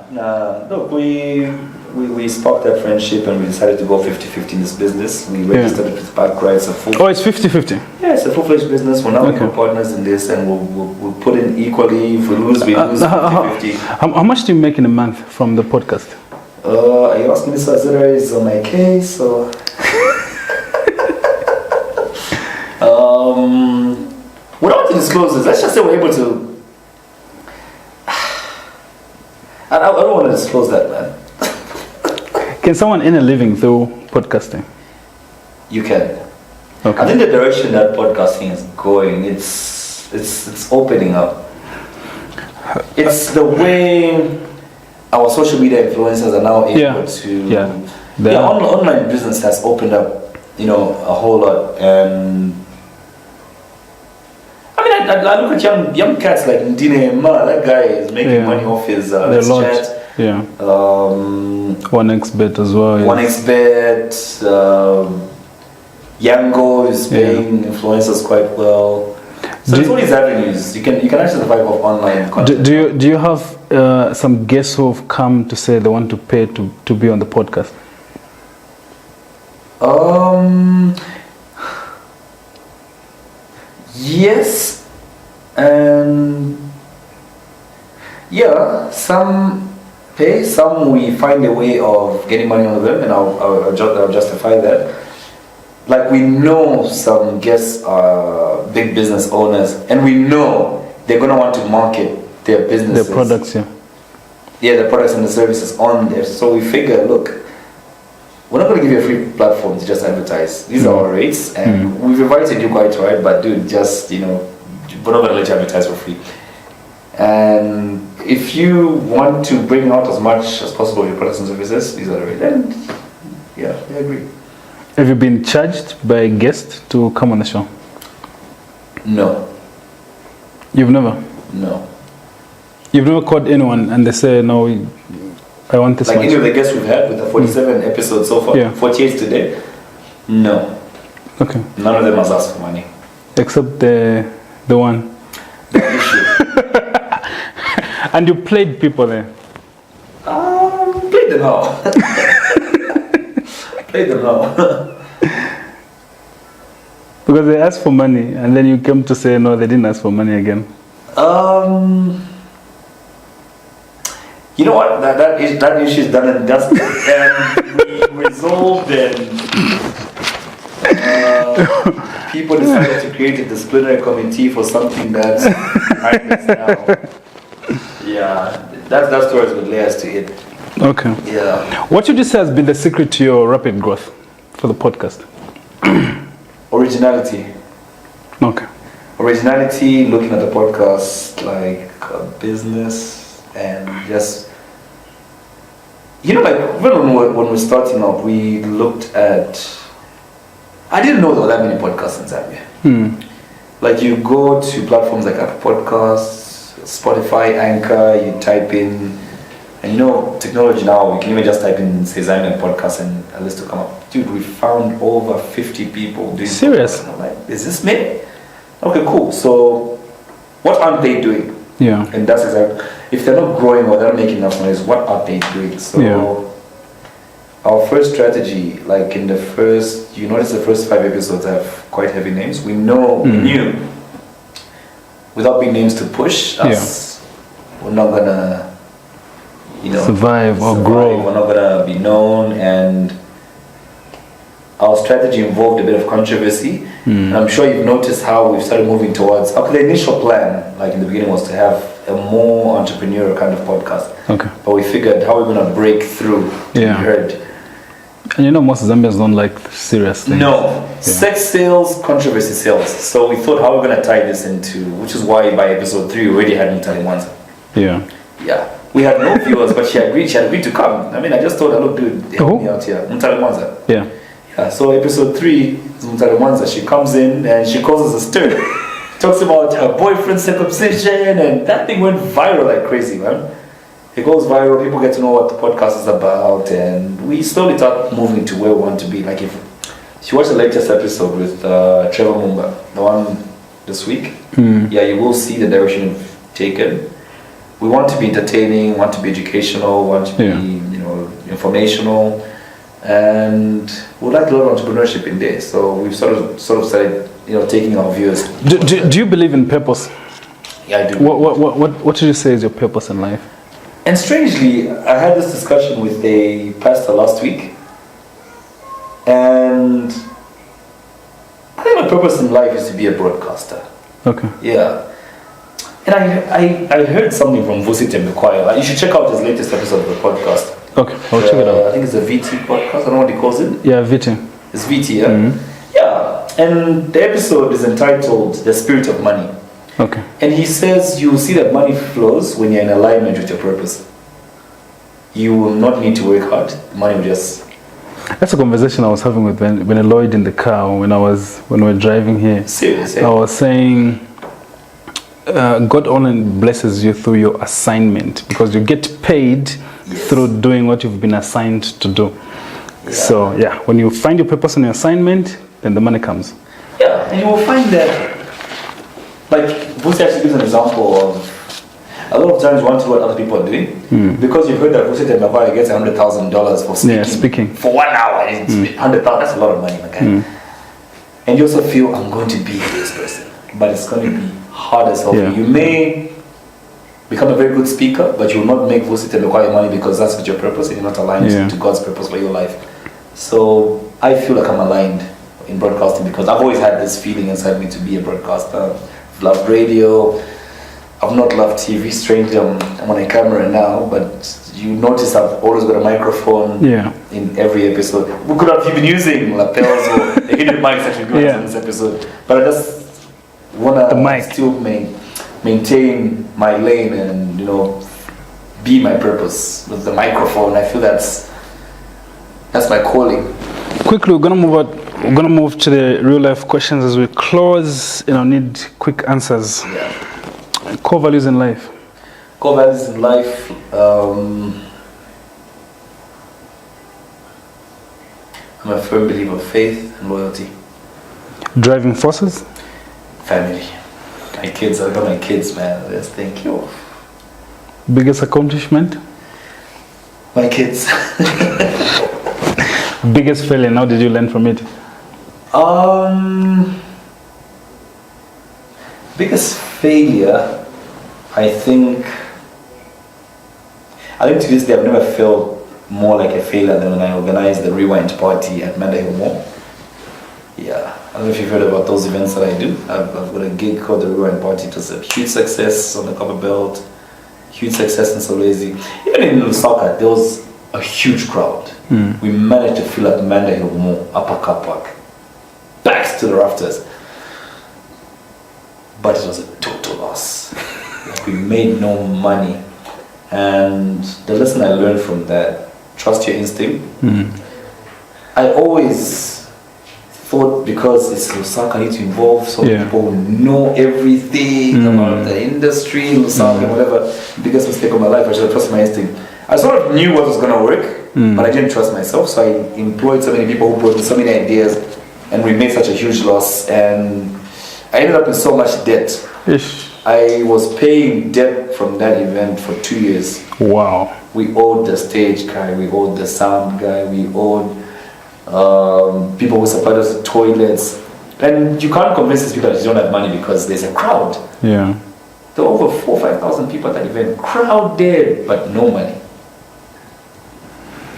Look, we sparked that friendship and we decided to go 50-50 in this business. We registered it with Backcry. It's a full. Oh, it's 50-50. Yeah, it's a full-fledged business. We're now equal partners in this, and we'll put in equally. If we lose, we lose 50-50. How much do you make in a month from the podcast? Are you asking this as Zara is on my case? So we don't want to disclose this. Let's just say we're able to. I don't want to disclose that, man. Can someone earn a living through podcasting? You can. Okay. I think the direction that podcasting is going, it's opening up. It's the way our social media influencers are now able to. Online business has opened up, a whole lot. And I mean, I look at young cats like Ndine Ma. That guy is making money off his chat. Yeah. 1xBet as well. 1xBet. Yango is paying influencers quite well. So there's all these avenues. You can actually survive off online content. Do you have some guests who have come to say they want to pay to be on the podcast? Yes, and some pay, some we find a way of getting money out of them, and I'll justify that. Like, we know some guests are big business owners, and we know they're going to want to market their businesses. Their products, the products and the services on there. So we figure, look, we're not going to give you a free platform to just advertise. These are our rates, and we've invited you quite right, but dude, just, we're not going to let you advertise for free. And if you want to bring out as much as possible your products and services, these are the rates. And I agree. Have you been charged by a guest to come on the show? No. You've never? No. You've never called anyone and they say, no, I want this much? Like any of the guests we've had with the 47 episodes so far, 48 today? No. Okay. None of them has asked for money. Except the one. The issue. And you played people there? Played them how? Played them how? Because they asked for money and then you came to say no, they didn't ask for money again. You know what? That issue is done and dusted, and we resolved and people decided to create a disciplinary committee for something that's private now. That story is with layers to it. Okay. Yeah. What would you say has been the secret to your rapid growth for the podcast? Originality. Okay. Originality, looking at the podcast like a business. and just, like when we're starting up, we looked at. I didn't know there were that many podcasts in Zambia. Like you go to platforms like Apple Podcasts, Spotify, Anchor, you type in, and technology now, you can even just type in, say, Zambian podcast and a list will come up. Dude, we found over 50 people doing Serious? podcasts. And I'm like, is this me? Okay, cool. So, what aren't they doing? Yeah. And that's exactly, if they're not growing or they're not making enough noise, what are they doing? So, our first strategy, like in the first, you notice the first 5 episodes have quite heavy names. We knew, without big names to push us, we're not gonna, survive or grow. We're not gonna be known, and our strategy involved a bit of controversy. And I'm sure you've noticed how we've started moving towards. The initial plan, like in the beginning, was to have a more entrepreneurial kind of podcast. Okay. But we figured how we're gonna break through to be heard. And most Zambians don't like serious things. No. Sex sales, controversy sales. So we thought how we're going to tie this into, which is why by episode 3 we already had Mutali Mwanza. Yeah. We had no viewers, but she agreed to come. I mean, I just told her, look, dude, help me out here. Mutali Mwanza. Yeah. So episode 3 is Mutali Mwanza. She comes in and she calls us a stir. Talks about her boyfriend's circumcision, and that thing went viral like crazy, man. It goes viral, people get to know what the podcast is about, and we slowly start moving to where we want to be. Like if you watch the latest episode with Trevor Mumba, the one this week, you will see the direction we've taken. We want to be entertaining, want to be educational, want to be informational, and we'd like a lot of entrepreneurship in there. So we've sort of started taking our viewers. Do you believe in purpose? Yeah, I do. What did you say is your purpose in life? And strangely, I had this discussion with a pastor last week, and I think my purpose in life is to be a broadcaster. Okay. Yeah. And I heard something from Vusi Tembekwaya. You should check out his latest episode of the podcast. Okay, I'll check it out. I think it's a VT podcast. I don't know what he calls it. Yeah, VT. It's VT, yeah? Yeah. And the episode is entitled The Spirit of Money. Okay. And he says you will see that money flows when you're in alignment with your purpose. You will not need to work hard. Money will just... That's a conversation I was having with Ben Lloyd in the car when we were driving here. Seriously? I was saying God only blesses you through your assignment, because you get paid through doing what you've been assigned to do. Yeah. So when you find your purpose in your assignment, then the money comes. Yeah, and you will find that, like, Vusi actually gives an example of a lot of times you want to know what other people are doing, because you've heard that Vusi Tembekwaya gets $100,000 for speaking for 1 hour. $100,000, that's a lot of money, okay? And you also feel, I'm going to be this person, but it's going to be hard as hell. You may become a very good speaker, but you will not make Vusi Tembekwaya money, because that's with your purpose and you're not aligned to God's purpose for your life. So I feel like I'm aligned in broadcasting, because I've always had this feeling inside me to be a broadcaster. I've loved radio. I've not loved TV. Strangely, I'm on a camera now, but you notice I've always got a microphone in every episode. We could have been using lapels or the hidden mics that we're doing in this episode, but I just want to still maintain my lane and be my purpose with the microphone. I feel that's my calling. Quickly, we're gonna move to the real life questions as we close. Need quick answers. Core values in life. Core values in life. I'm a firm believer of faith and loyalty. Driving forces. Family. My kids. I got my kids, man. Just thank you. Biggest accomplishment. My kids. Biggest failure. How did you learn from it? Biggest failure, I think to this day I've never felt more like a failure than when I organized the Rewind party at Manda Hill Mall. Yeah, I don't know if you've heard about those events that I do. I've got a gig called the Rewind party. It was a huge success on the Copperbelt, huge success in Solwezi. Even in Lusaka, there was a huge crowd. We managed to fill up Manda Hill Mall, upper car park, back to the rafters. But it was a total loss. Like, we made no money. And the lesson I learned from that, trust your instinct. I always thought because it's Lusaka, I need to involve so people know everything about the industry, Lusaka, whatever. Biggest mistake of my life, I should have trusted my instinct. I sort of knew what was going to work, but I didn't trust myself, so I employed so many people who brought me so many ideas, and we made such a huge loss, and I ended up in so much debt. Ish. I was paying debt from that event for 2 years. Wow. We owed the stage guy, we owed the sound guy, we owed people who supplied us with toilets. And you can't convince these people that you don't have money because there's a crowd. Yeah. There were over 4,000 or 5,000 people at that event. Crowded, but no money.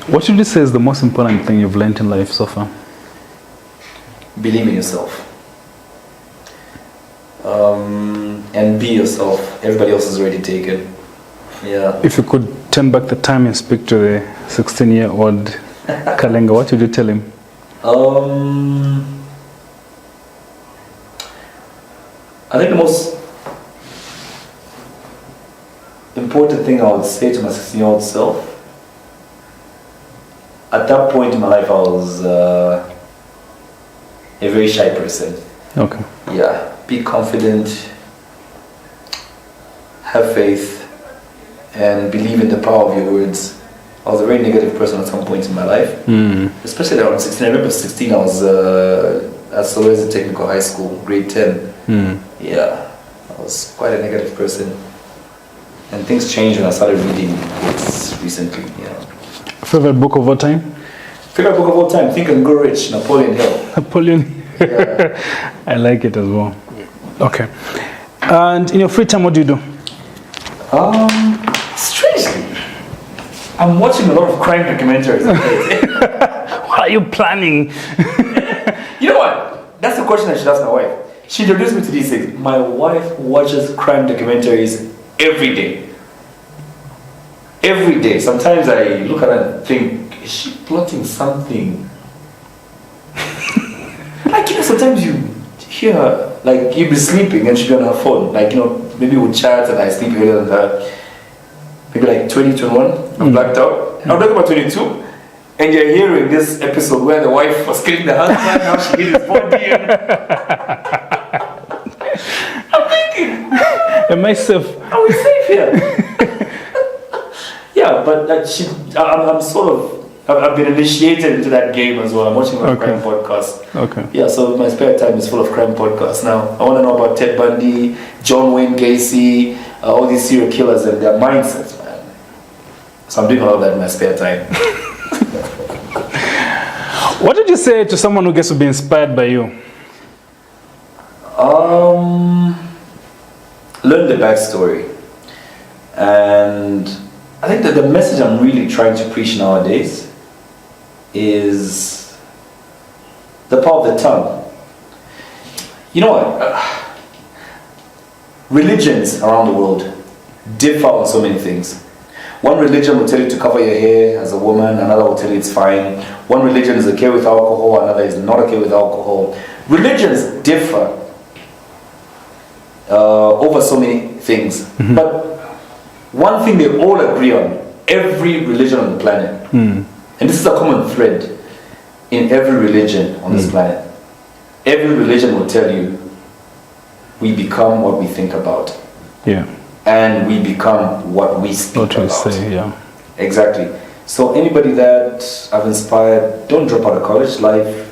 What would you say is the most important thing you've learned in life so far? Believe in yourself. And be yourself. Everybody else is already taken. Yeah. If you could turn back the time and speak to the 16-year-old Kalenga, what would you tell him? I think the most important thing I would say to my 16-year-old self, at that point in my life I was a very shy person. Okay. Yeah, be confident, have faith, and believe in the power of your words. I was a very negative person at some point in my life, especially around 16. I remember 16, I was at Solwezi Technical High School, grade 10. Yeah, I was quite a negative person. And things changed when I started reading books recently. Yeah. Favorite book of all time? Favorite book of all time, Think and Grow Rich, Napoleon Hill. Napoleon. Yeah. I like it as well. Okay. And in your free time, what do you do? Strangely, I'm watching a lot of crime documentaries. What are you planning? You know what? That's the question I should ask my wife. She introduced me to these things. My wife watches crime documentaries every day. Every day. Sometimes I look at her and think, is she plotting something? Like, you know, sometimes you hear her, like, you'll be sleeping and she'll be on her phone. Like, you know, maybe we'll chat and I sleep earlier than her. Maybe like 2021, I'm blacked out. I'm talking about 22. And you're hearing this episode where the wife was killing the husband, now she hit his body. I'm thinking, Am I safe? are we safe here? Yeah, but I'm sort of, I've been initiated into that game as well. I'm watching a lot of crime podcasts. Okay. Yeah, so my spare time is full of crime podcasts now. I want to know about Ted Bundy, John Wayne Gacy, all these serial killers and their mindsets, man. So I'm doing a lot of that in my spare time. What did you say to someone who gets to be inspired by you? Learn the backstory. And I think that the message I'm really trying to preach nowadays is the power of the tongue. You know what? Religions around the world differ on so many things. One religion will tell you to cover your hair as a woman, another will tell you it's fine. One religion is okay with alcohol, another is not okay with alcohol. Religions differ over so many things. But one thing they all agree on, every religion on the planet, and this is a common thread in every religion on this planet, every religion will tell you we become what we think about. Yeah. And we become what we speak What we about. say, yeah. Exactly. So anybody that I've inspired, don't drop out of college. Life,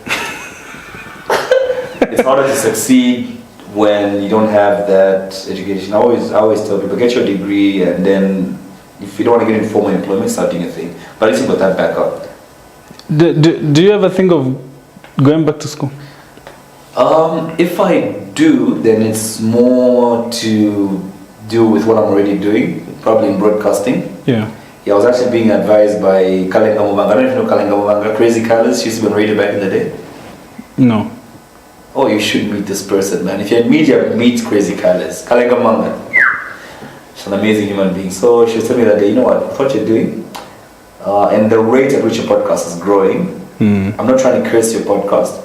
it's harder to succeed when you don't have that education. I always tell people, get your degree, and then if you don't want to get into formal employment, start doing a thing. But at least you got that backup. Do you ever think of going back to school? If I do, then it's more to do with what I'm already doing, probably in broadcasting. Yeah. Yeah, I was actually being advised by Kalenga Mubanga. I don't know if you know Kalenga Mubanga, Crazy Colors. She used to be on radio back in the day. No. Oh, you should meet this person, man. If you're in media, meet Crazy Colors. Kalenga Mubanga. She's an amazing human being. So she was telling me that day, you know what you're doing? And the rate at which your podcast is growing, I'm not trying to curse your podcast,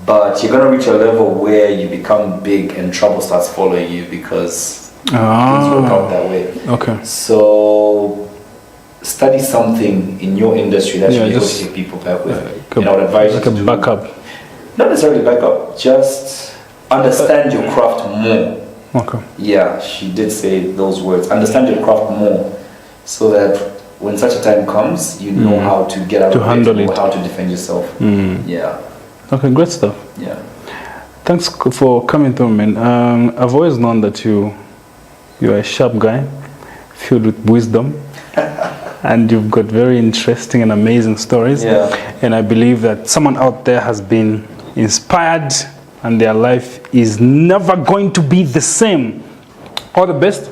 but you're going to reach a level where you become big and trouble starts following you because Things work out that way. Okay. So study something in your industry that you'll be able to take people back with. And I would advise you to backup. Not necessarily backup, just understand your craft more. Okay. Yeah, she did say those words. Understand your craft more, so that when such a time comes, you know how to get out of handle it, it, how to defend yourself. Yeah. Okay, great stuff. Yeah. Thanks for coming through, man. I've always known that you're a sharp guy, filled with wisdom, and you've got very interesting and amazing stories. Yeah. And I believe that someone out there has been inspired, and their life is never going to be the same. All the best.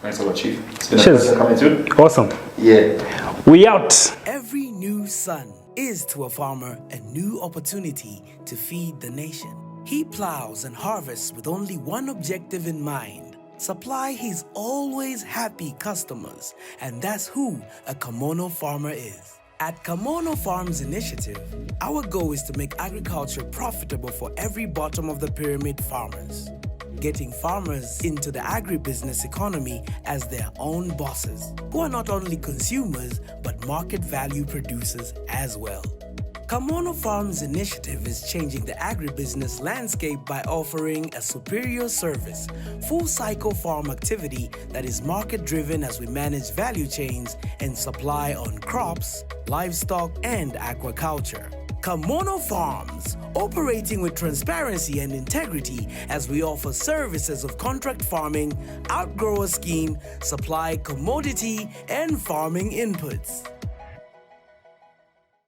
Thanks a lot, Chief. It's been a pleasure coming through. Awesome. Yeah. We out. Every new sun is to a farmer a new opportunity to feed the nation. He plows and harvests with only one objective in mind: supply his always happy customers. And that's who a Kamono farmer is. At Kamono Farms Initiative, our goal is to make agriculture profitable for every bottom of the pyramid farmers, getting farmers into the agribusiness economy as their own bosses, who are not only consumers, but market value producers as well. Kamono Farms Initiative is changing the agribusiness landscape by offering a superior service, full-cycle farm activity that is market-driven as we manage value chains and supply on crops, livestock, and aquaculture. Kamono Farms, operating with transparency and integrity as we offer services of contract farming, outgrower scheme, supply commodity, and farming inputs.